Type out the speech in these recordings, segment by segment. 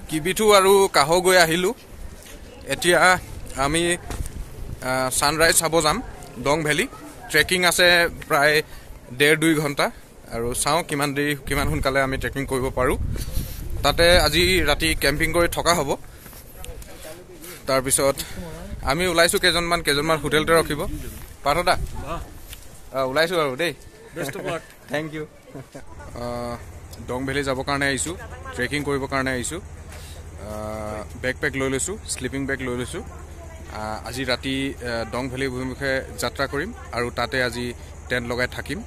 কিবিথু আৰু কাহ গৈ আহিলোঁ এতিয়া আমি সানৰাইজ চাব যাম ডং ভেলী ট্ৰেকিং আছে প্ৰায় 1.5-2 ঘণ্টা আৰু চাওঁ কিমান সোনকালে আমি ট্ৰেকিং কৰিব পাৰোঁ তাতে আজি ৰাতি কেম্পিং কৰি থকা হ'ব তাৰপিছত আমি ওলাইছোঁ কেইজনমান হোটেলতে ৰখিব পাৰ্থদা ওলাইছোঁ আৰু দেই থেংক ইউ ডং ভেলী যাবৰ কাৰণে আহিছোঁ ট্ৰেকিং কৰিবৰ কাৰণে আহিছোঁ বেকপেক লৈ লৈছোঁ স্লিপিং বেগ লৈ লৈছোঁ আজি ৰাতি ডং ভেলী অভিমুখে যাত্ৰা কৰিম আৰু তাতে আজি টেণ্ট লগাই থাকিম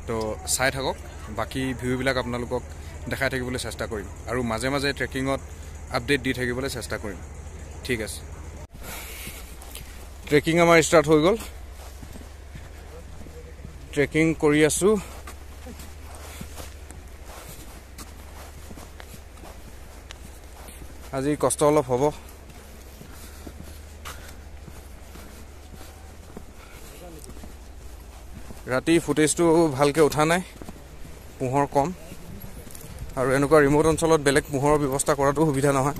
তো চাই থাকক বাকী ভিউবিলাক আপোনালোকক দেখাই থাকিবলৈ চেষ্টা কৰিম আৰু মাজে মাজে ট্ৰেকিঙত আপডেট দি থাকিবলৈ চেষ্টা কৰিম ঠিক আছে ট্ৰেকিং আমাৰ ষ্টাৰ্ট হৈ গ'ল ট্ৰেকিং কৰি আছোঁ আজি কষ্ট অলপ হ'ব ৰাতি ফুটেজটো ভালকৈ উঠা নাই পোহৰ কম আৰু এনেকুৱা ৰিমোট অঞ্চলত বেলেগ পোহৰৰ ব্যৱস্থা কৰাটো সুবিধা নহয়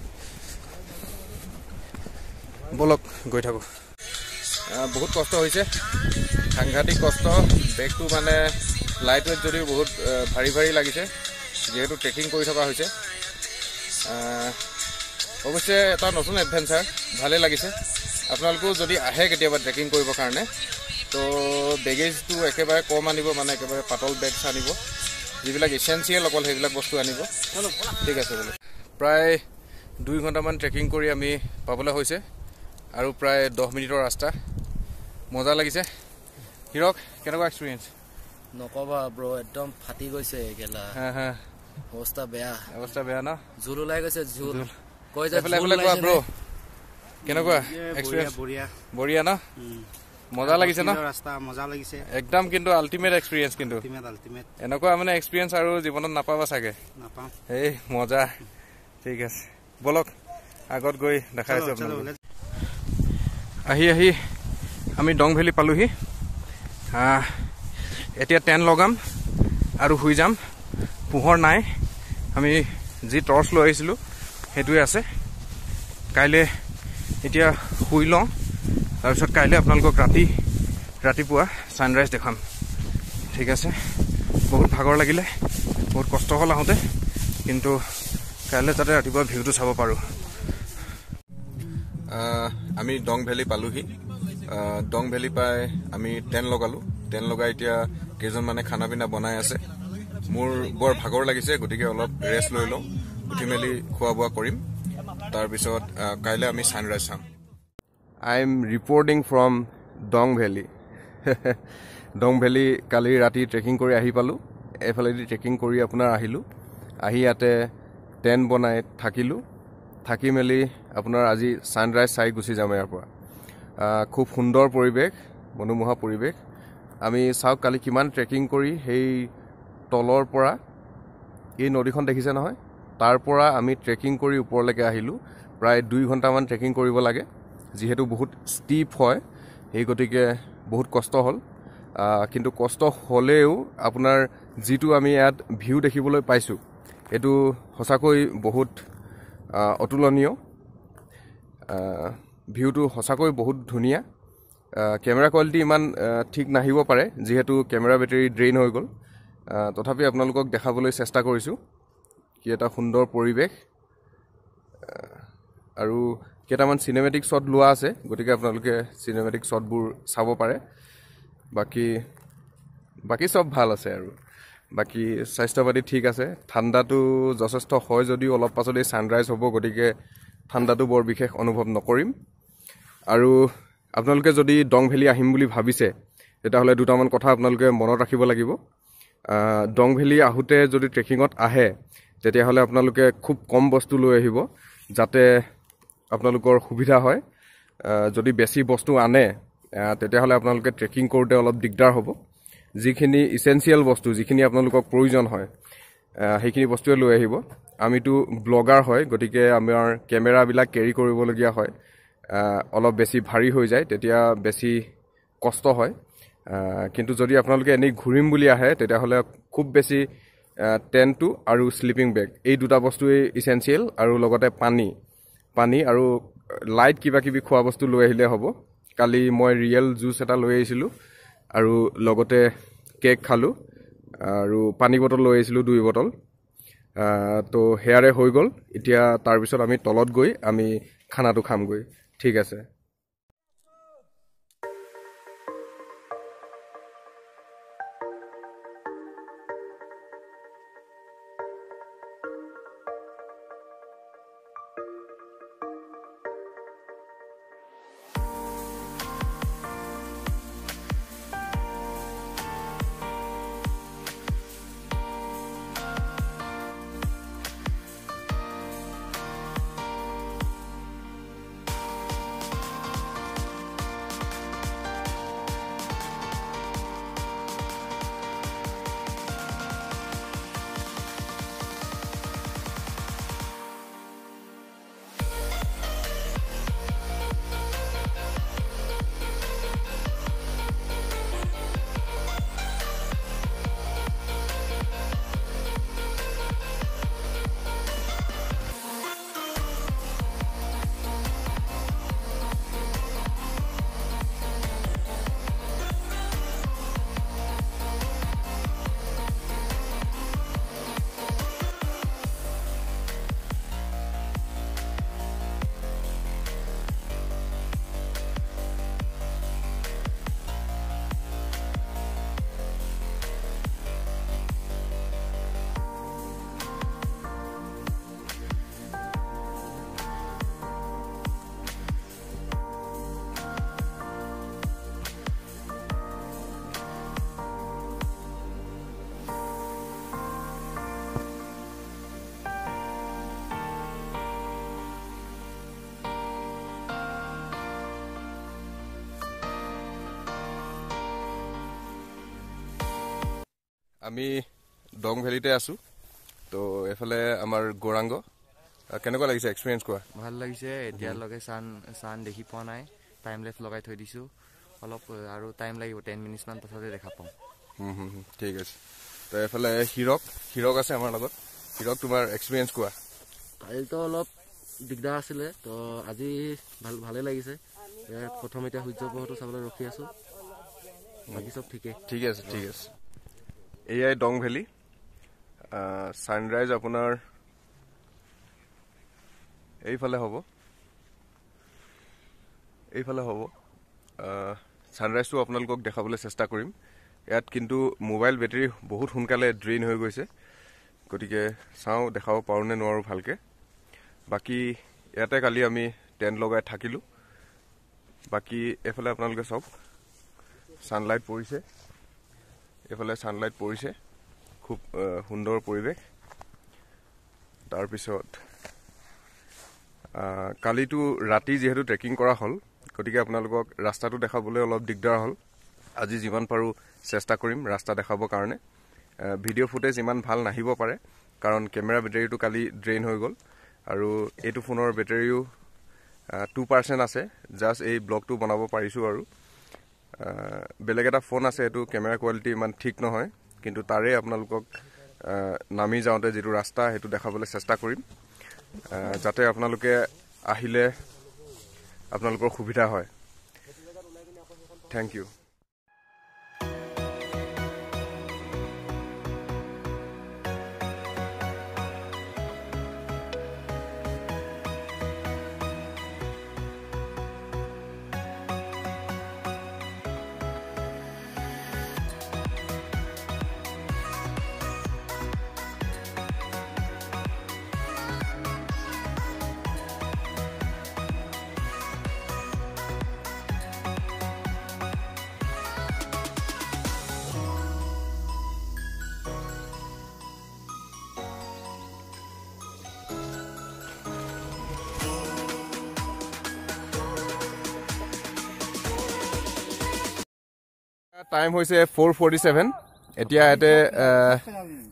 বলক গৈ থাকোঁ বহুত কষ্ট হৈছে সাংঘাতিক কষ্ট বেগটো মানে লাইট ৱেইট যদিও বহুত ভাৰী লাগিছে যিহেতু ট্ৰেকিং কৰি থকা হৈছে অৱশ্যে এটা নতুন এডভেঞ্চাৰ ভালেই লাগিছে আপোনালোকেও যদি আহে কেতিয়াবা ট্ৰেকিং কৰিবৰ কাৰণে তো বেগেজটো একেবাৰে কম আনিব মানে একেবাৰে পাতল বেগছ আনিব যিবিলাক ইছেঞ্চিয়েল অকল সেইবিলাক বস্তু আনিব ঠিক আছে বোলে প্ৰায় 2 ঘণ্টামান ট্ৰেকিং কৰি আমি পাবলৈ হৈছে আৰু প্ৰায় 10 মিনিটৰ ৰাস্তা মজা লাগিছে হিৰক কেনেকুৱা এক্সপিৰিয়েঞ্চ নকবা ব্ৰ একদম ফাটি গৈছে গেলা অৱস্থা বেয়া ন জুল ওলাই গৈছে জুল কৈ যা ব্ৰ কেনেকুৱা এক্সপিৰিয়েঞ্চ বঢ়িয়া ন মজা লাগিছে ন ৰাস্তা মজা লাগিছে একদম কিন্তু আল্টিমেট এক্সপিৰিয়েঞ্চ কিন্তু এনেকুৱা মানে এক্সপিৰিয়েঞ্চ আৰু জীৱনত নাপাবা চাগে নাপাম এই মজা ঠিক আছে বলক আগত গৈ দেখাইছো আপোনালোকক আহি আমি ডং ভেলী পালোহি এতিয়া টেণ্ট লগাম আৰু শুই যাম পোহৰ নাই আমি যি টৰ্চ লৈ আহিছিলোঁ সেইটোৱে আছে কাইলৈ এতিয়া শুই লওঁ তাৰপিছত কাইলৈ আপোনালোকক ৰাতিপুৱা ছানৰাইজ দেখাম ঠিক আছে বহুত ভাগৰ লাগিলে বহুত কষ্ট হ'ল আহোঁতে কিন্তু কাইলৈ যাতে ৰাতিপুৱা ভিউটো চাব পাৰোঁ আমি ডং ভেলী পালোহি ডং ভেলী পাই আমি টেণ্ট লগাই এতিয়া কেইজনমানে খানা পিনা বনাই আছে মোৰ বৰ ভাগৰ লাগিছে গতিকে অলপ ৰেষ্ট লৈ লওঁ উঠি মেলি খোৱা বোৱা কৰিম তাৰপিছত কাইলৈ আমি ছানৰাইজ চাম I am reporting from Dong valley Dong valley কালি ৰাতি ট্ৰেকিং কৰি আহি পালোঁ এইফালেদি ট্ৰেকিং কৰি আপোনাৰ আহিলোঁ আহি ইয়াতে টেণ্ট বনাই থাকি মেলি আপোনাৰ আজি ছানৰাইজ চাই গুচি যাম ইয়াৰ পৰা খুব সুন্দৰ পৰিৱেশ মনোমোহা পৰিৱেশ আমি চাওক কালি কিমান ট্ৰেকিং কৰি সেই তলৰ পৰা এই নদীখন দেখিছে নহয় তাৰ পৰা আমি ট্ৰেকিং কৰি ওপৰলৈকে আহিলোঁ প্ৰায় 2 ঘণ্টামান ট্ৰেকিং কৰিব লাগে যিহেতু বহুত ষ্টিপ হয় সেই গতিকে বহুত কষ্ট হ'ল কিন্তু কষ্ট হ'লেও আপোনাৰ যিটো আমি ইয়াত ভিউ দেখিবলৈ পাইছোঁ এইটো সঁচাকৈ বহুত অতুলনীয় ভিউটো সঁচাকৈ বহুত ধুনীয়া কেমেৰা কোৱালিটি ইমান ঠিক নাহিব পাৰে যিহেতু কেমেৰা বেটাৰী ড্ৰেইন হৈ গ'ল তথাপি আপোনালোকক দেখাবলৈ চেষ্টা কৰিছোঁ কি এটা সুন্দৰ পৰিৱেশ আৰু কেইটামান চিনেমেটিক শ্বট লোৱা আছে গতিকে আপোনালোকে চিনেমেটিক শ্বটবোৰ চাব পাৰে বাকী চব ভাল আছে আৰু বাকী স্বাস্থ্য পাতি ঠিক আছে ঠাণ্ডাটো যথেষ্ট হয় যদিও অলপ পাছত এই ছানৰাইজ হ'ব গতিকে ঠাণ্ডাটো বৰ বিশেষ অনুভৱ নকৰিম আৰু আপোনালোকে যদি ডং ভেলী আহিম বুলি ভাবিছে তেতিয়াহ'লে দুটামান কথা আপোনালোকে মনত ৰাখিব লাগিব ডং ভেলী আহোঁতে যদি ট্ৰেকিঙত আহে তেতিয়াহ'লে আপোনালোকে খুব কম বস্তু লৈ আহিব যাতে আপোনালোকৰ সুবিধা হয় যদি বেছি বস্তু আনে তেতিয়াহ'লে আপোনালোকে ট্ৰেকিং কৰোঁতে অলপ দিগদাৰ হ'ব যিখিনি ইছেঞ্চিয়েল বস্তু যিখিনি আপোনালোকক প্ৰয়োজন হয় সেইখিনি বস্তুৱে লৈ আহিব আমিতো ব্লগাৰ হয় গতিকে আমাৰ কেমেৰাবিলাক কেৰি কৰিবলগীয়া হয় অলপ বেছি ভাৰী হৈ যায় তেতিয়া বেছি কষ্ট হয় কিন্তু যদি আপোনালোকে এনেই ঘূৰিম বুলি আহে তেতিয়াহ'লে খুব বেছি টেণ্টটো আৰু স্লিপিং বেগ এই দুটা বস্তুৱেই ইছেঞ্চিয়েল আৰু লগতে পানী আৰু লাইট কিবা কিবি খোৱা বস্তু লৈ আহিলে হ'ব কালি মই ৰিয়েল জুচ এটা লৈ আহিছিলোঁ আৰু লগতে কেক খালোঁ আৰু পানী বটল লৈ আহিছিলোঁ 2 বটল তো হেয়াৰে হৈ গ'ল এতিয়া তাৰপিছত আমি তলত গৈ আমি খানাটো খামগৈ ঠিক আছে আমি ডং ভ্যালিতে আছো তো এফালে আমাৰ গোৰাংগ কেনেকুৱা লাগিছে এক্সপেৰিয়েন্স কোৱা ভাল লাগিছে এতিয়া লগে সান দেখি পোৱা নাই টাইম লেফ লগাই থৈ দিছো অলপ আৰু টাইম লাগিব 10 মিনিটছ মান পাছতে দেখা পাম ঠিক আছে তো এফালে হিৰক আছে আমাৰ লগত হিৰক তোমাৰ এক্সপেৰিয়েন্স কোৱা কালিতো অলপ দিগদাৰ আছিলে তো আজি ভালে লাগিছে প্ৰথম এতিয়া সূৰ্য পোহৰটো চাবলৈ ৰখি আছো বাকি সব ঠিক আছে এয়াই ডং ভ্যালি সানৰাইজ আপোনাৰ এইফালে হ'ব সানৰাইজটো আপোনালোকক দেখাবলৈ চেষ্টা কৰিম ইয়াত কিন্তু মোবাইল বেটাৰী বহুত সোনকালে ড্ৰেইন হৈ গৈছে গতিকে চাওঁ দেখাব পাৰোঁ নে নোৱাৰোঁ ভালকৈ বাকি ইয়াতে কালি আমি টেণ্ট লগাই থাকিলোঁ বাকি এফালে আপোনালোকে চাওক সানলাইট পৰিছে এফালে সানলাইট পৰিছে খুব সুন্দৰ পৰিৱেশ তাৰপিছত কালিটো ৰাতি যেহেতু ট্ৰেকিং কৰা হ'ল গতিকে আপোনালোকক ৰাস্তাটো দেখাবলৈ অলপ দিগদাৰ হ'ল আজি যিমান পাৰোঁ চেষ্টা কৰিম ৰাস্তা দেখাবৰ কাৰণে ভিডিঅ' ফুটেজ ইমান ভাল নাহিব পাৰে কাৰণ কেমেৰা বেটাৰীটো কালি ড্ৰেইন হৈ গ'ল আৰু এইটো ফোনৰ বেটাৰীও 2% আছে জাষ্ট এই ব্লগটো বনাব পাৰিছোঁ আৰু বেলেগ এটা ফোন আছে এইটো কেমেৰা কোৱালিটি ইমান ঠিক নহয় কিন্তু তাৰে আপোনালোকক নামি যাওঁতে যেটো ৰাস্তা হেতু দেখাবলৈ চেষ্টা কৰিম যাতে আপোনালোকে আহিলে আপোনালোকৰ সুবিধা হয় থ্যাংক ইউ টাইম হৈছে 4:47 এতিয়া এতে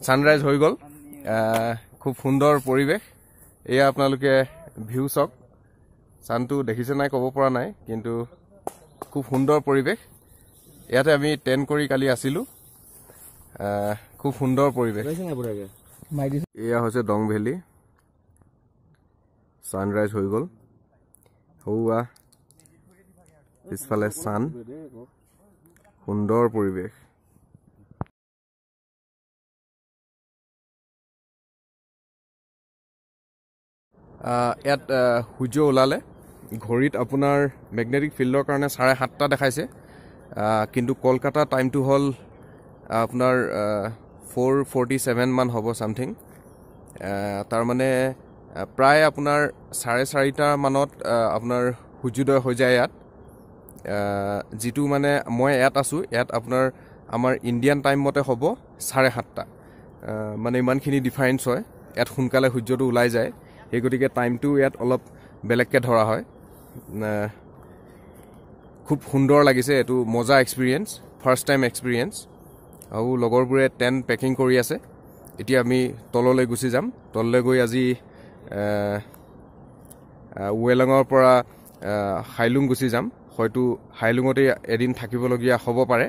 সানৰাইজ হৈ গ'ল খুব সুন্দৰ পৰিৱেশ এয়া আপোনালোকে ভিউ চক সানটো দেখিছে নাই ক'ব পৰা নাই কিন্তু খুব সুন্দৰ পৰিৱেশ ইয়াতে আমি টেণ্ট কৰি কালি আছিলোঁ খুব সুন্দৰ পৰিৱেশ এয়া হৈছে ডং ভেলী সানৰাইজ হৈ গ'ল হৌৱা পিছফালে সান সুন্দৰ পৰিৱেশ ইয়াত সূৰ্য ওলালে ঘড়ীত আপোনাৰ মেগনেটিক ফিল্ডৰ কাৰণে 7:30 দেখাইছে কিন্তু কলকাতা টাইমটো হ'ল আপোনাৰ 4:47 মান হ'ব সামথিং তাৰ মানে প্ৰায় আপোনাৰ 4:30 মানত আপোনাৰ সূৰ্যোদয় হৈ যায় ইয়াত যেটো মানে মই ইয়াত আছো ইয়াত আপোনাৰ আমাৰ ইণ্ডিয়ান টাইম মতে হ'ব 7:30 মানে ইমানখিনি ডিফাৰেন্স হয় ইয়াত সোনকালে সূৰ্যটো ওলাই যায় এই গতিকে টাইমটো ইয়াত অলপ বেলেগকে ধৰা হয় খুব সুন্দৰ লাগিছে এটো মজা এক্সপেৰিয়েন্স ফাৰ্স্ট টাইম এক্সপেৰিয়েন্স আৰু লগৰবোৰে টেন্ট পেকিং কৰি আছে এতিয়া আমি তললৈ গুচি যাম তললৈ গৈ আজি ওয়েলঙৰ পৰা হাইলুং গুচি যাম হয়তো হাইলুঙতে এদিন থাকিবলগীয়া হ'ব পাৰে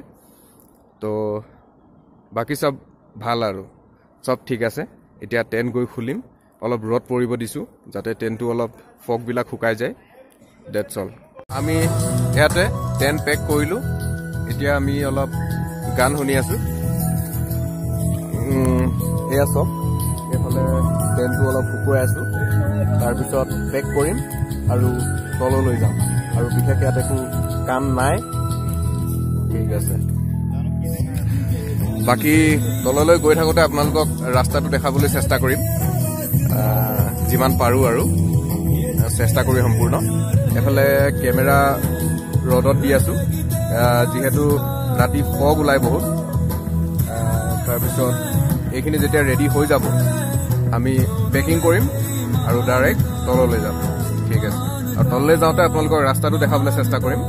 তো বাকি সব ভাল আৰু সব ঠিক আছে এতিয়া টেন্ট গৈ খুলিম অলপ ৰদ পৰিব দিছো যাতে টেন্টটো অলপ ফগ বিলাক শুকাই যায় দ্যাটস অল আমি ইয়াতে টেন্ট পেক কৰিলো এতিয়া আমি অলপ গান শুনি আছো এয়া সব এফালে টেন্টটো অলপ শুকুৱাই আছো তাৰ পিছত পেক কৰিম আৰু তললৈ যাম আৰু বিশেষ ইয়াত একো কাম নাই ঠিক আছে বাকি তললৈ গৈ থাকোতে আপোনালোকক ৰাস্তাটো দেখাবলৈ চেষ্টা কৰিম যিমান পাৰো আৰু চেষ্টা কৰি সম্পূৰ্ণ এফালে কেমেৰা ৰডত দি আছো যেহেতু ৰাতি ফগ ওলাই বহুত তাৰ পিছত এইখিনি যেতিয়া ৰেডি হৈ যাব আমি পেকিং কৰিম আৰু ডাইৰেক্ট তললৈ যাম ঠিক আছে আৰু তললৈ যাওঁতে আপোনালোকৰ ৰাস্তাটো দেখাবলৈ চেষ্টা কৰিম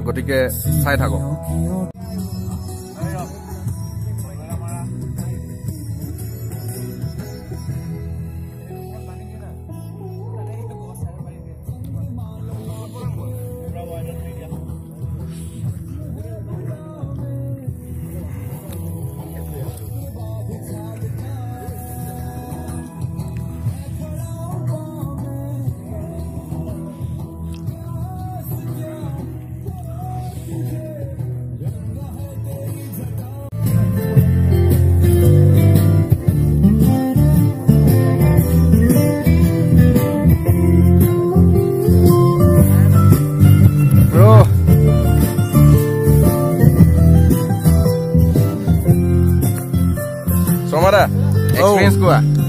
গতিকে চাই থাকক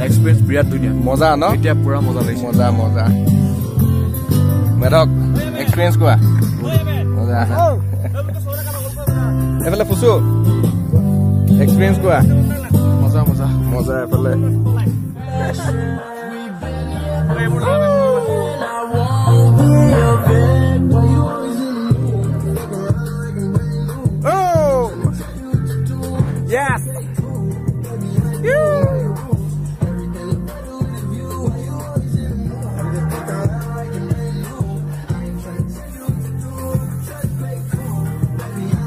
एक्सपीरियंस बिराट दुनिया मजा न এতিয়া পুৰা মজা লাগিছে मजा मजा মেডক এক্সপেৰিয়েন্স কোৱা মজা এফালে ফুসু এক্সপেৰিয়েন্স কোৱা মজা মজা মজা এফালে yes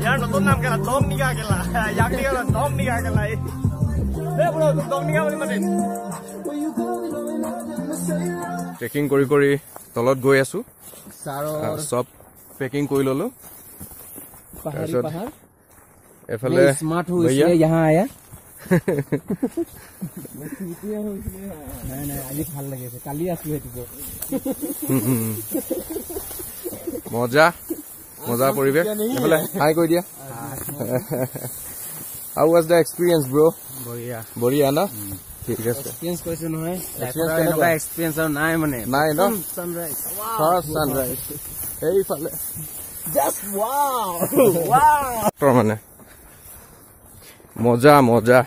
यार नतुन नाम केला दम निगा केला याक निगा दम निगा केला ए ब्रो दम निगा বুলি মাতে পেকিং কৰি কৰি তলত গৈ আছো সব পেকিং কৰি ললো पहाड़ी पहाड़ এফালে स्मार्ट हूँ इसलिए यहाँ आया नहीं आज ভাল लगे काली आसो मजा मजा परिवेश एफाले हाई কৈ দিয়া how was the experience bro बढ़िया बढ़िया ना ठीक है एक्सपीरियंस कैसे न है एक्सपीरियंस एक्सपीरियंस और নাই মানে নাই ন सनराइज ফার্স্ট সানরাইজ এই ফালে जस्ट वाओ তো মানে মজা মজা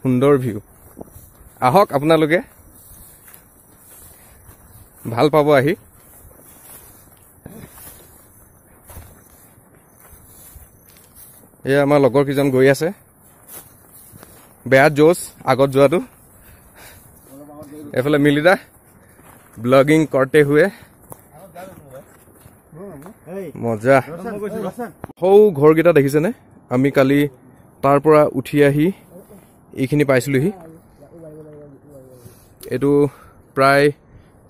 সুন্দৰ ভিউ আহক আপোনালোকে ভাল পাব আহি এ আমাৰ লগৰ কিজন গৈ আছে বেয়া জোস আগত যোৱাটো এফালে মিলিদা ব্লগিং কৰতে हुए মজা হৌ ঘৰকেইটা দেখিছেনে আমি কালি তাৰ পৰা উঠি আহি এইখিনি পাইছিলোহি এইটো প্ৰায়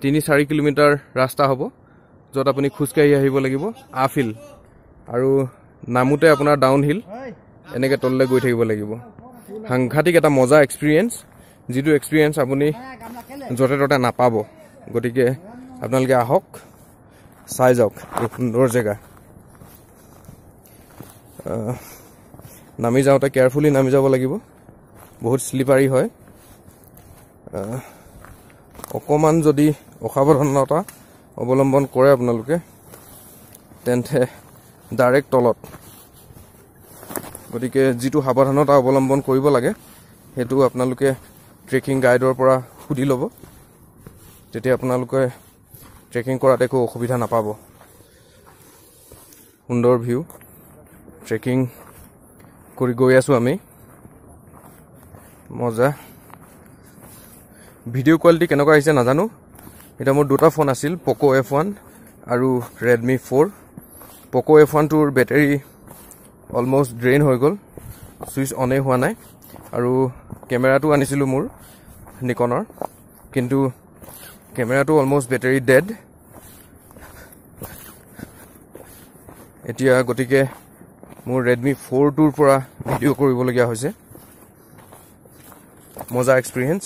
3-4 কিলোমিটাৰ ৰাস্তা হ'ব য'ত আপুনি খোজকাঢ়ি আহিব লাগিব আফিল আৰু নামুতে আপোনাৰ ডাউন হিল এনেকৈ তললৈ গৈ থাকিব লাগিব সাংঘাতিক এটা মজা এক্সপিৰিয়েঞ্চ যিটো এক্সপিৰিয়েঞ্চ আপুনি য'তে ত'তে নাপাব গতিকে আপোনালোকে আহক চাই যাওক এই সুন্দৰ জেগা নামি যাওঁতে কেয়াৰফুলি নামি যাব লাগিব বহুত স্লিপাৰী হয় অকণমান যদি অসাৱধানতা অৱলম্বন কৰে আপোনালোকে তেন্তে ডাইৰেক্ট তলত গতিকে যিটো সাৱধানতা অৱলম্বন কৰিব লাগে সেইটো আপোনালোকে ট্ৰেকিং গাইডৰ পৰা সুধি ল'ব তেতিয়া আপোনালোকে ট্ৰেকিং কৰাত একো অসুবিধা নাপাব সুন্দৰ ভিউ ট্ৰেকিং কৰি গৈ আছোঁ আমি মজা ভিডিঅ' কোৱালিটি কেনেকুৱা আহিছে নাজানো এতিয়া মোৰ দুটা ফোন আছিল প'ক' F1 আৰু ৰেডমি 4 প'ক' F1টোৰ বেটাৰী অলমষ্ট ড্ৰেইন হৈ গ'ল ছুইচ অনেই হোৱা নাই আৰু কেমেৰাটো আনিছিলোঁ মোৰ নিকনৰ কিন্তু কেমেৰাটো অলমষ্ট বেটাৰী ডেড এতিয়া গতিকে মোৰ ৰেডমি 4টোৰ পৰা ভিডিঅ' কৰিবলগীয়া হৈছে মজা এক্সপিৰিয়েঞ্চ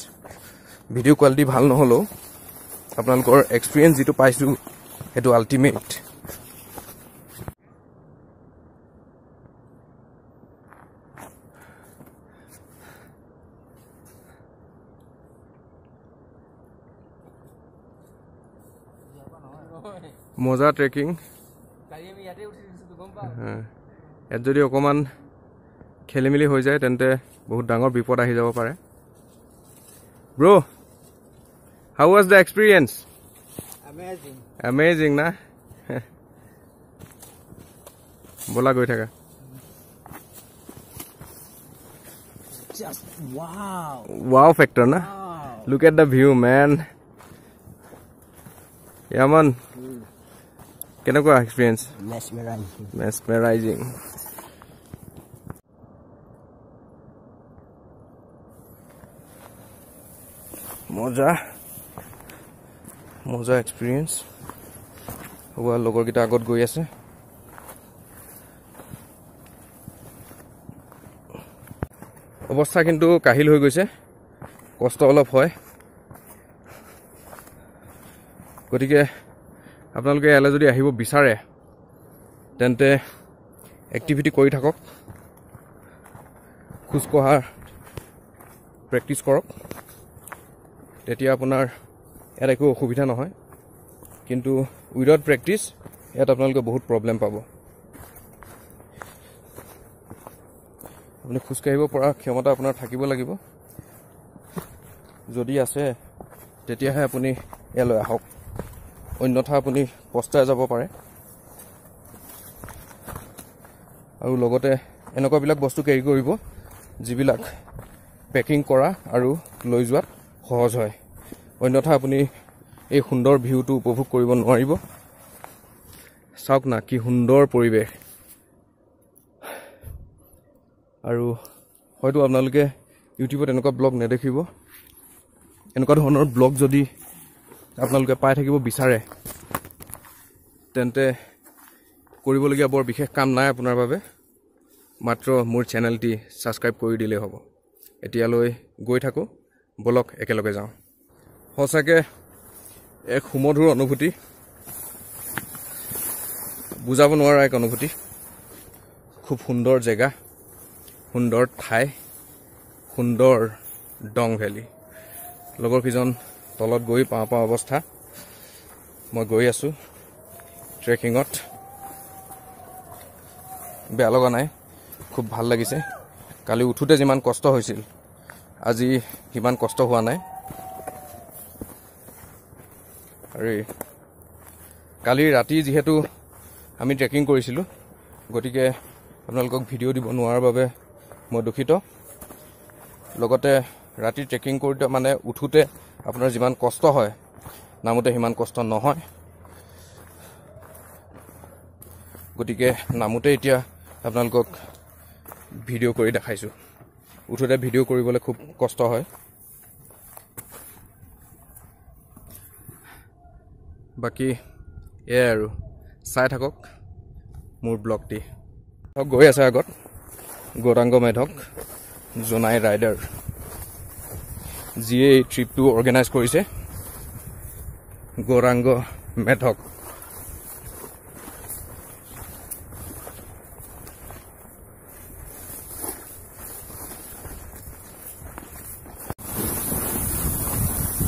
ভিডিঅ' কোৱালিটি ভাল নহ'লেও আপোনালোকৰ এক্সপিৰিয়েঞ্চ যিটো পাইছোঁ সেইটো আল্টিমেট মজা ট্ৰেকিং ইয়াত যদি অকণমান খেলি মেলি হৈ যায় তেন্তে বহুত ডাঙৰ বিপদ আহি যাব পাৰে bro how was the experience amazing না ব'লা গৈ থাকা wow factor na look at the view man yaman kenakwa experience mesmerizing moja experience howa logor kita agot goi ase অৱস্থা কিন্তু কাহিল হৈ গৈছে কষ্ট অলপ হয় গতিকে আপোনালোকে ইয়ালৈ যদি আহিব বিচাৰে তেন্তে এক্টিভিটি কৰি থাকক খোজ কঢ়াৰ প্ৰেক্টিছ কৰক তেতিয়া আপোনাৰ ইয়াত একো অসুবিধা নহয় কিন্তু উইদাউট প্ৰেক্টিছ ইয়াত আপোনালোকে বহুত প্ৰব্লেম পাব আপুনি খোজকাঢ়িব পৰা ক্ষমতা আপোনাৰ থাকিব লাগিব যদি আছে তেতিয়াহে আপুনি ইয়ালৈ আহক অন্যথা আপুনি পস্তাই যাব পাৰে আৰু লগতে এনেকুৱাবিলাক বস্তু কেৰি কৰিব যিবিলাক পেকিং কৰা আৰু লৈ যোৱাত সহজ হয় অন্যথা আপুনি এই সুন্দৰ ভিউটো উপভোগ কৰিব নোৱাৰিব চাওক না কি সুন্দৰ পৰিৱেশ আৰু হয়তো আপোনালোকে ইউটিউবত এনেকুৱা ব্লগ নেদেখিব এনেকুৱা ধৰণৰ ব্লগ যদি আপোনালোকে পাই থাকিব বিচাৰে তেন্তে কৰিবলগীয়া বৰ বিশেষ কাম নাই আপোনাৰ বাবে মাত্ৰ মোৰ চেনেলটি ছাবস্ক্ৰাইব কৰি দিলেই হ'ব এতিয়ালৈ গৈ থাকোঁ বলক একেলগে যাওঁ সঁচাকৈ এক সুমধুৰ অনুভূতি বুজাব নোৱাৰা এক অনুভূতি খুব সুন্দৰ জেগা সুন্দৰ ঠাই সুন্দৰ ডং ভেলী লগৰ কিজন তলত গৈ পাওঁ অৱস্থা মই গৈ আছোঁ ট্ৰেকিঙত বেয়া লগা নাই খুব ভাল লাগিছে কালি উঠোতে যিমান কষ্ট হৈছিল আজি সিমান কষ্ট হোৱা নাই আৰু কালি ৰাতি যিহেতু আমি ট্ৰেকিং কৰিছিলোঁ গতিকে আপোনালোকক ভিডিঅ' দিব নোৱাৰাৰ বাবে মই দুখিত লগতে ৰাতি ট্ৰেকিং কৰোঁতে মানে উঠোতে আপোনাৰ যিমান কষ্ট হয় নামোতে সিমান কষ্ট নহয় গতিকে নামোতে এতিয়া আপোনালোকক ভিডিঅ' কৰি দেখাইছোঁ উঠোতে ভিডিঅ' কৰিবলৈ খুব কষ্ট হয় বাকী এয়াই আৰু চাই থাকক মোৰ ব্লগটি গৈ আছে আগত গৌৰাংগ মেধক জোনাই ৰাইডাৰ যিয়ে এই ট্ৰিপটো অৰ্গেনাইজ কৰিছে গৌৰাংগ মেধক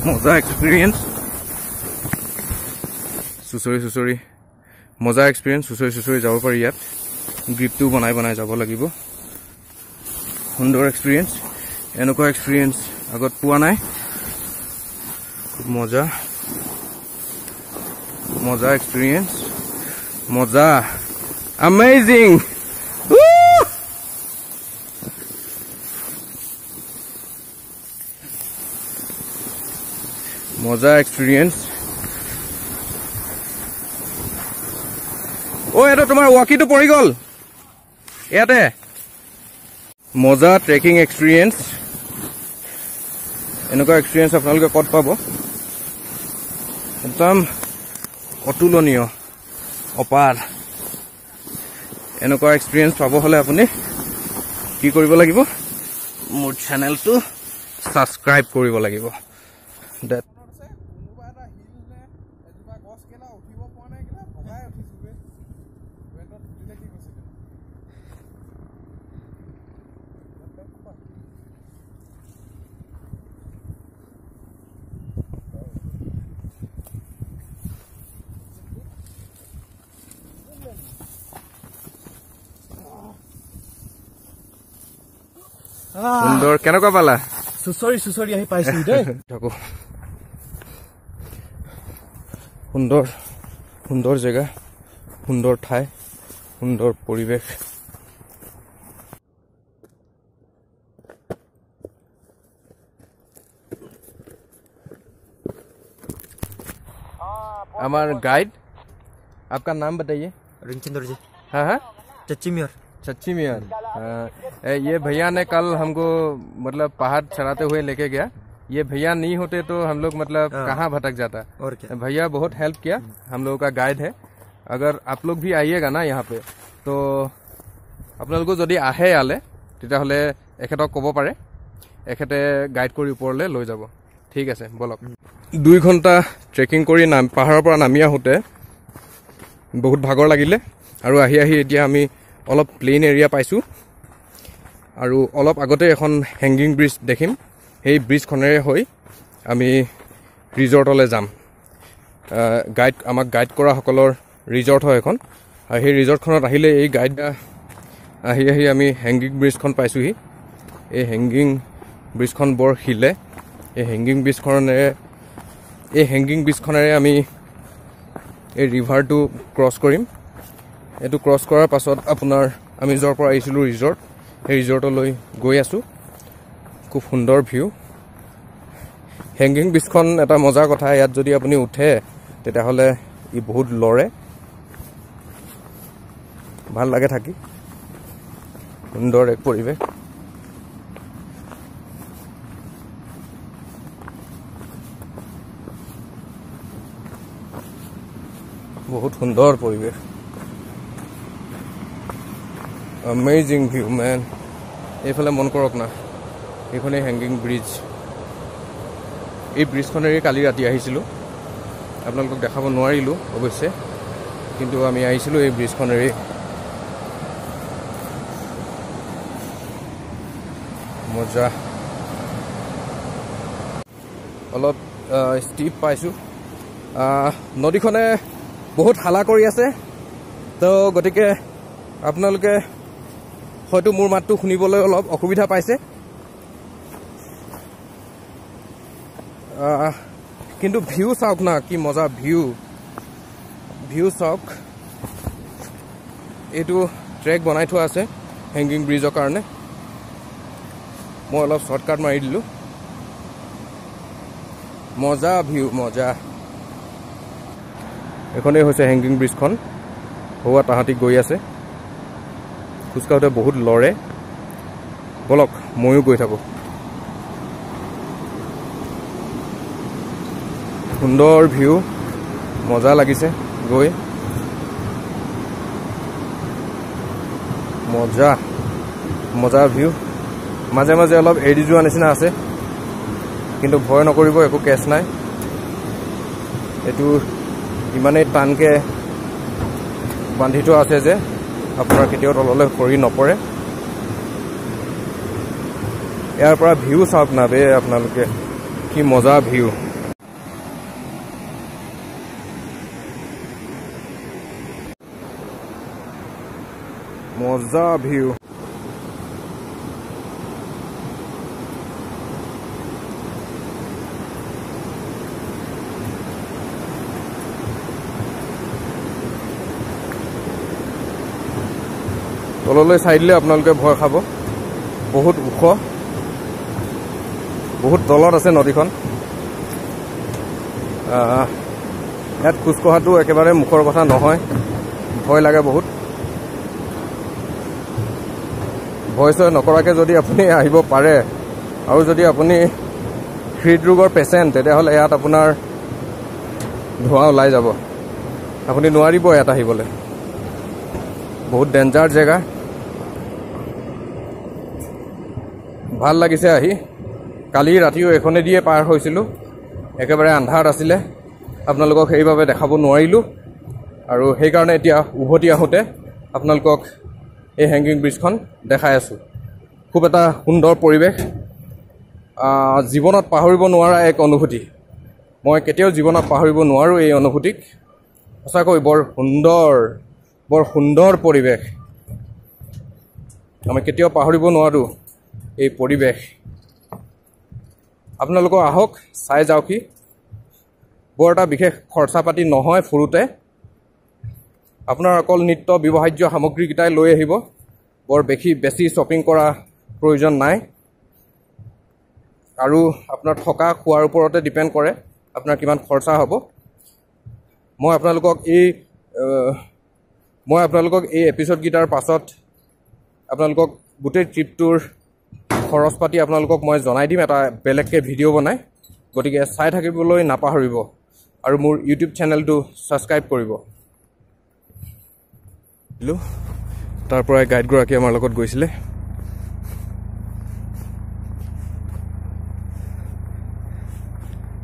মজা এক্সপিৰিয়েঞ্চ চুচৰি মজা এক্সপিৰিয়েঞ্চ চুচৰি যাব পাৰি ইয়াত গ্ৰিপটো বনাই যাব লাগিব সুন্দৰ এক্সপিৰিয়েঞ্চ এনেকুৱা এক্সপিৰিয়েঞ্চ আগত পোৱা নাই খুব মজা এক্সপিৰিয়েঞ্চ মজা অমেজিং মজা এক্সপিৰিয়েঞ্চ এটা তোমাৰ ৱাকিটো পৰি গ'ল ইয়াতে মজা ট্ৰেকিং এক্সপিৰিয়েঞ্চ এনেকুৱা এক্সপিৰিয়েঞ্চ আপোনালোকে ক'ত পাব একদম অতুলনীয় অপাৰ এনেকুৱা এক্সপিৰিয়েঞ্চ পাব হ'লে আপুনি কি কৰিব লাগিব মোৰ চেনেলটো ছাবস্ক্ৰাইব কৰিব লাগিব সুন্দৰ কেনেকুৱা পালা চুচৰি আহি পাইছো দেই সুন্দৰ জেগা সুন্দৰ ঠাই সুন্দৰ পৰিৱেশ हमार गाइड आपका नाम बताइए रिंचंद्र जी हाँ चच्ची मियर ये भैया ने कल हमको मतलब पहाड़ चढ़ाते हुए लेके गया ये भैया नहीं होते तो हम लोग मतलब कहाँ भटक जाता और क्या भैया बहुत हेल्प किया हम लोगों का गाइड है अगर आप लोग भी आइएगा ना यहाँ पे तो আপোনালোকে যদি আহে ইয়ালে তেতিয়াহ'লে এখেতক ক'ব পাৰে এখেতে গাইড কৰি ওপৰলৈ লৈ যাব ঠিক আছে বলক 2 ঘণ্টা ট্ৰেকিং কৰি পাহাৰৰ পৰা নামি আহোঁতে বহুত ভাগৰ লাগিলে আৰু আহি এতিয়া আমি অলপ প্লেইন এৰিয়া পাইছোঁ আৰু অলপ আগতে এখন হেংগিং ব্ৰিজ দেখিম সেই ব্ৰিজখনেৰে হৈ আমি ৰিজৰ্টলৈ যাম আমাক গাইড কৰা সকলৰ ৰিজৰ্ট হয় এখন আৰু সেই ৰিজৰ্টখনত আহিলে এই গাইড আহি আমি হেংগিং ব্ৰিজখন পাইছোঁহি এই হেংগিং ব্ৰিজখন বৰ শিলে এই হেংগিং ব্ৰিজখনেৰে আমি এই ৰিভাৰটো ক্ৰছ কৰিম এইটো ক্ৰছ কৰাৰ পাছত আপোনাৰ আমি য'ৰ পৰা আহিছিলোঁ ৰিজৰ্ট সেই ৰিজৰ্টলৈ গৈ আছোঁ খুব সুন্দৰ ভিউ হেংগিং ব্ৰিজখন এটা মজাৰ কথা ইয়াত যদি আপুনি উঠে তেতিয়াহ'লে ই বহুত লৰে ভাল লাগে থাকি সুন্দৰ এক পৰিৱেশ বহুত সুন্দৰ পৰিৱেশ অমেজিং ভিউ মেন এইফালে মন কৰক না এইখনেই হেংগিং ব্ৰিজ এই ব্ৰিজখনেৰে কালি ৰাতি আহিছিলোঁ আপোনালোকক দেখাব নোৱাৰিলোঁ অৱশ্যে কিন্তু আমি আহিছিলোঁ এই ব্ৰিজখনেৰে মজা অলপ ষ্টিপ পাইছোঁ নদীখনে বহুত হালা কৰি আছে তো গতিকে আপোনালোকে হয়তো মোৰ মাতটো শুনিবলৈ অলপ অসুবিধা পাইছে কিন্তু ভিউ চাওক না কি মজা ভিউ চাওক এইটো ট্ৰেক বনাই থোৱা আছে হেংগিং ব্ৰিজৰ কাৰণে মই অলপ শ্বৰ্টকাট মাৰি দিলোঁ মজা ভিউ মজা এখনেই হৈছে হেংগিং ব্ৰিজখন হোৱা তাহাঁতি গৈ আছে খোজকাঢ়োতে বহুত লৰে বলক ময়ো গৈ থাকোঁ। সুন্দৰ ভিউ, মজা লাগিছে গৈ, মজা মজা ভিউ। মাজে মাজে অলপ এৰি যোৱা নিচিনা আছে, কিন্তু ভয় নকৰিব, একো কেছ নাই। এইটো ইমানেই টানকৈ বান্ধি থোৱা আছে যে আপোনাৰ কেতিয়াও তললৈ সৰি নপৰে। ইয়াৰ পৰা ভিউ চাওক না বে আপোনালোকে, কি মজা ভিউ। মজা ভিউ। তললৈ চাই দিলে আপোনালোকে ভয় খাব, বহুত ওখ, বহুত তলত আছে নদীখন। ইয়াত খোজকঢ়াটো একেবাৰে মুখৰ কথা নহয়, ভয় লাগে বহুত। ভয় চয় নকৰাকৈ যদি আপুনি আহিব পাৰে, আৰু যদি আপুনি হৃদৰোগৰ পেচেণ্ট, তেতিয়াহ'লে ইয়াত আপোনাৰ ধোঁৱা ওলাই যাব, আপুনি নোৱাৰিব ইয়াত আহিবলৈ। বহুত ডেঞ্জাৰ জেগা, ভাল লাগিছে আহি। কালি ৰাতিও এখনেদিয়ে পাৰ হৈছিলোঁ, একেবাৰে আন্ধাৰত আছিলে, আপোনালোকক সেইবাবে দেখাব নোৱাৰিলোঁ। আৰু সেইকাৰণে এতিয়া উভতি আহোঁতে আপোনালোকক এই হেংগিং ব্ৰিজখন দেখাই আছোঁ। খুব এটা সুন্দৰ পৰিৱেশ, জীৱনত পাহৰিব নোৱাৰা এক অনুভূতি। মই কেতিয়াও জীৱনত পাহৰিব নোৱাৰোঁ এই অনুভূতিক। সঁচাকৈ বৰ সুন্দৰ পৰিৱেশ, আমি কেতিয়াও পাহৰিব নোৱাৰোঁ এই পৰিৱেশ। আপোনালোকক আহক, চাই যাওকহি। বৰ এটা বিশেষ খৰচা পাতি নহয় ফুৰোতে, আপোনাৰ অকল নিত্য ব্যৱহাৰ্য সামগ্ৰীকেইটাই লৈ আহিব, বৰ বেছি শ্বপিং কৰা প্ৰয়োজন নাই। আৰু আপোনাৰ থকা খোৱাৰ ওপৰতে ডিপেণ্ড কৰে আপোনাৰ কিমান খৰচা হ'ব। মই আপোনালোকক এই এপিছডকেইটাৰ পাছত আপোনালোকক গোটেই ট্ৰিপটোৰ খৰচ পাতি আপোনালোকক মই জনাই দিম এটা বেলেগকৈ ভিডিঅ' বনাই। গতিকে চাই থাকিবলৈ নাপাহৰিব, আৰু মোৰ ইউটিউব চেনেলটো ছাবস্ক্ৰাইব কৰিব। তাৰ পৰাই গাইডগৰাকী আমাৰ লগত গৈছিলে।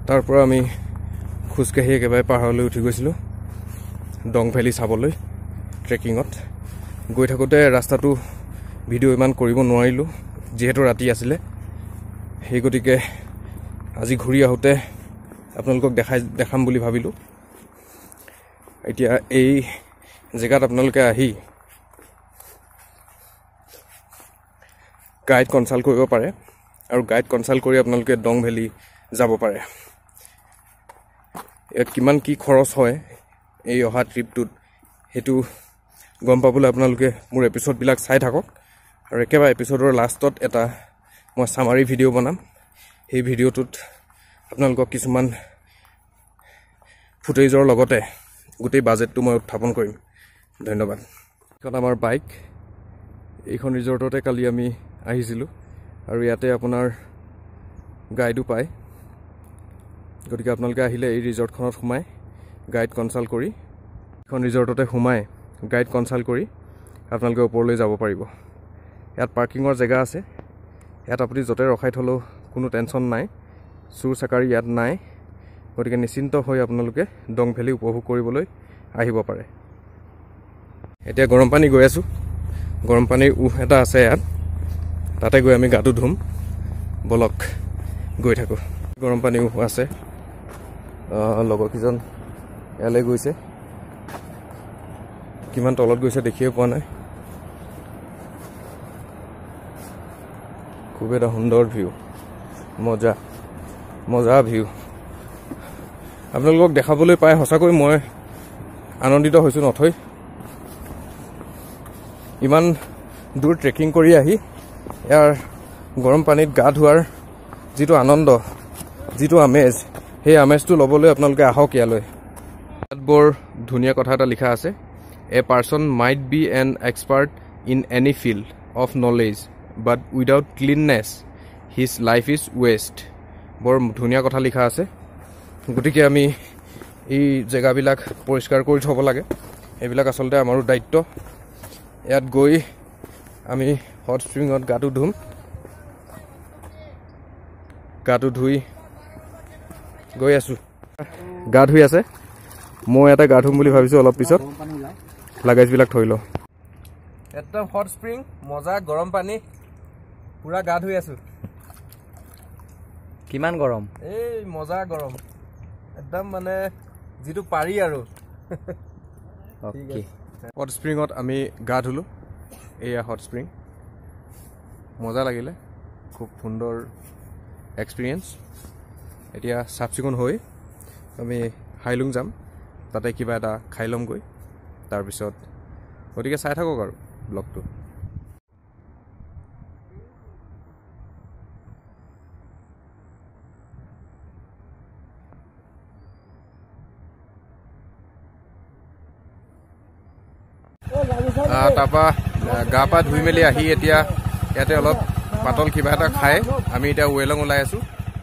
তাৰ পৰা আমি খোজকাঢ়ি একেবাৰে পাহাৰলৈ উঠি গৈছিলোঁ ডং ভেলী চাবলৈ ট্ৰেকিঙত। গৈ থাকোঁতে ৰাস্তাটো ভিডিঅ' ইমান কৰিব নোৱাৰিলোঁ, যিহেতু ৰাতি আছিলে। সেই গতিকে আজি ঘূৰি আহোঁতে আপোনালোকক দেখাম বুলি ভাবিলোঁ। এতিয়া এই জেগাত আপোনালোকে আহি গাইড কনচাল্ট কৰিব পাৰে, আৰু গাইড কনচাল্ট কৰি আপোনালোকে ডং ভেলী যাব পাৰে। ইয়াত কিমান কি খৰচ হয় এই অহা ট্ৰিপটোত, সেইটো গম পাবলৈ আপোনালোকে মোৰ এপিছডবিলাক চাই থাকক। আৰু একেবাৰে এপিছডৰ লাষ্টত এটা মই চামাৰী ভিডিঅ' বনাম। সেই ভিডিঅ'টোত আপোনালোকক কিছুমান ফুটেজৰ লগতে গোটেই বাজেটটো মই উত্থাপন কৰিম। ধন্যবাদ। এইখন আমাৰ বাইক। এইখন ৰিজৰ্টতে কালি আমি আহিছিলোঁ, আৰু ইয়াতে আপোনাৰ গাইডো পায়। গতিকে আপোনালোকে আহিলে এই ৰিজৰ্টখনত সোমাই গাইড কনচাল্ট কৰি, এইখন ৰিজৰ্টতে সোমাই গাইড কনচাল্ট কৰি আপোনালোকে ওপৰলৈ যাব পাৰিব। ইয়াত পাৰ্কিঙৰ জেগা আছে, ইয়াত আপুনি য'তে ৰখাই থ'লেও কোনো টেনশ্যন নাই, চুৰ চাকাৰী ইয়াত নাই। গতিকে নিশ্চিন্ত হৈ আপোনালোকে ডং ভেলী উপভোগ কৰিবলৈ আহিব পাৰে। এতিয়া গৰম পানী গৈ আছোঁ, গৰম পানীৰ এটা আছে ইয়াত, তাতে গৈ আমি গাটো ধুম। বলক গৈ থাকোঁ। গৰম পানী আছে, লগৰকেইজন ইয়ালৈ গৈছে, কিমান তলত গৈছে দেখিয়ে পোৱা নাই। খুব এটা সুন্দৰ ভিউ, মজা ভিউ আপোনালোকক দেখাবলৈ পাই সঁচাকৈ মই আনন্দিত হৈছোঁ নথৈ। ইমান দূৰ ট্ৰেকিং কৰি আহি ইয়াৰ গৰম পানীত গা ধোৱাৰ যিটো আনন্দ, যিটো আমেজ, সেই আমেজটো ল'বলৈ আপোনালোকে আহক ইয়ালৈ। ইয়াত বৰ ধুনীয়া কথা এটা লিখা আছে, a person might be N expert in any field of knowledge but without cleanness his life is waste. বৰ ধুনীয়া কথা লিখা আছে গতিকে আমি এই জেগাবিলাক পৰিষ্কাৰ কৰি থব লাগে এইবিলাক আসলতে আমাৰো দায়িত্ব ইয়াত গৈ আমি হট স্প্ৰিঙত গাটো ধুই গৈ আছো গা ধুই আছে মই এটা গা ধুম বুলি ভাবিছো অলপ পিছত লাগাইজবিলাক থৈ লওঁ একদম হট স্প্ৰিং মজা গৰম পানী পুৰা গা ধুই আছো কিমান গৰম এই মজা গৰম একদম মানে যেটো পাৰি আৰু ওকে হট স্প্ৰিঙত আমি গা ধুলো এয়া হট স্প্ৰিং মজা লাগিলে খুব সুন্দৰ এক্সপিৰিয়েন্স এতিয়া সাফচিকুন হৈ আমি হাইলুং যাম তাতে কিবা এটা খাই লমগৈ তাৰপিছত গতিকে চাই থাকক আৰু ব্লগটো তাৰপৰা গা পা ধুই মেলি আহি এতিয়া ইয়াতে অলপ পাতল কিবা এটা খাই আমি এতিয়া ৱেলং ওলাই আছো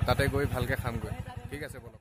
তাতে গৈ ভালকে খামগৈ ঠিক আছে